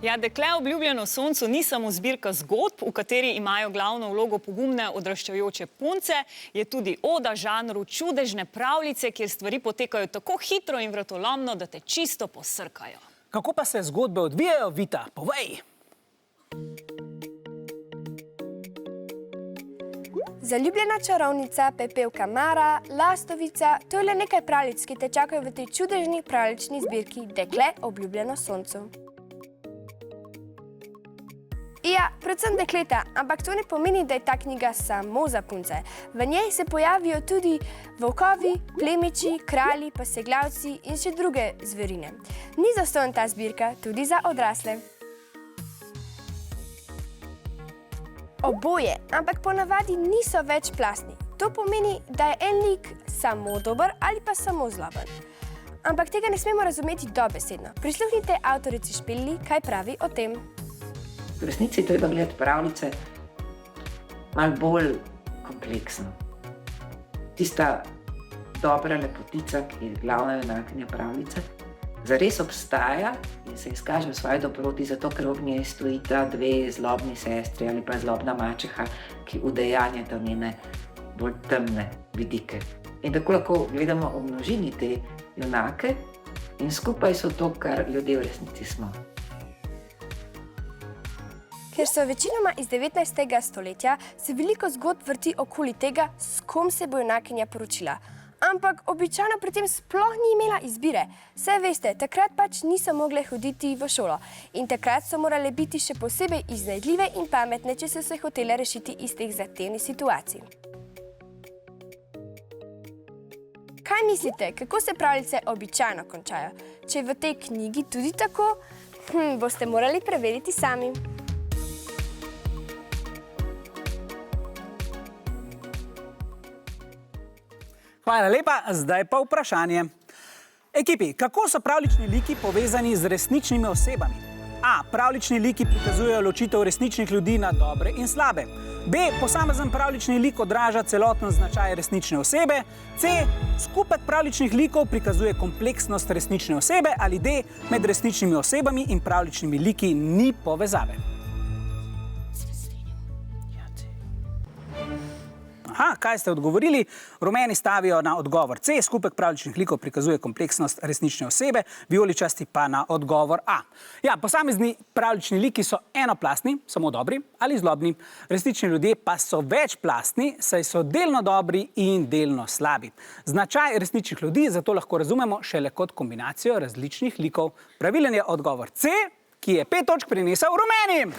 Ja, Dekle obljubljeno soncu ni samo zbirka zgodb, v kateri imajo glavno vlogo pogumne odraščajoče punce, je tudi oda žanru čudežne pravljice, kjer stvari potekajo tako hitro in vratolomno, da te čisto posrkajo. Kako pa se zgodbe odvijajo, Vita? Povej! Zaljubljena čarovnica, pepelka Mara, lastovica, to je le nekaj pravljic, ki te čakajo v tej čudežni pravljični zbirki Dekle obljubljeno soncu. Ja, predvsem dekleta, ampak to ne pomeni, da je ta knjiga samo za punce. V njej se pojavijo tudi volkovi, plemiči, kralji, paseglavci in še druge zverine. Ni zastonj ta zbirka tudi za odrasle. Oboje, ampak ponavadi niso več plastni. To pomeni, da je en lik samo dober ali pa samo zloben. Ampak tega ne smemo razumeti dobesedno. Prisluhnite avtorici Špeli, kaj pravi o tem. V resnici treba gledati pravljice malo bolj kompleksno. Tista dobra lepotica, ki je glavna junakinja pravljice, zares obstaja in se izkaže v svoji dobroti, zato ker ob njej stojita dve zlobni sestri ali pa zlobna mačeha, ki udejanjata njene bolj temne vidike. In tako lahko gledamo ob množini te junake in skupaj so to, kar ljudje v resnici smo. Ker so večinoma iz 19. stoletja, se veliko zgodb vrti okoli tega, s kom se bo junakinja poročila. Ampak običajno pri tem sploh ni imela izbire. Saj veste, takrat pač niso mogle hoditi v šolo. In takrat so morale biti še posebej iznajdljive in pametne, če so se hotele rešiti iz teh zahtevnih situacij. Kaj mislite, kako se pravljice običajno končajo? Če je v tej knjigi tudi tako, boste morali preveriti sami. Hvala lepa, zdaj pa vprašanje. Ekipi, kako so pravljični liki povezani z resničnimi osebami? A. Pravljični liki prikazujejo ločitev resničnih ljudi na dobre in slabe. B. Posamezen pravljični lik odraža celoten značaj resnične osebe. C. Skupek pravljičnih likov prikazuje kompleksnost resnične osebe. Ali D. Med resničnimi osebami in pravljičnimi liki ni povezave. Aha, kaj ste odgovorili? Rumeni stavijo na odgovor C. Skupek pravljičnih likov prikazuje kompleksnost resnične osebe, vijoličasti pa na odgovor A. Ja, posamezni pravljični liki so enoplastni, samo dobri ali zlobni. Resnični ljudje pa so večplastni, saj so delno dobri in delno slabi. Značaj resničnih ljudi zato lahko razumemo šele kot kombinacijo različnih likov. Pravilen je odgovor C, ki je 5 točk prinesel Rumeni.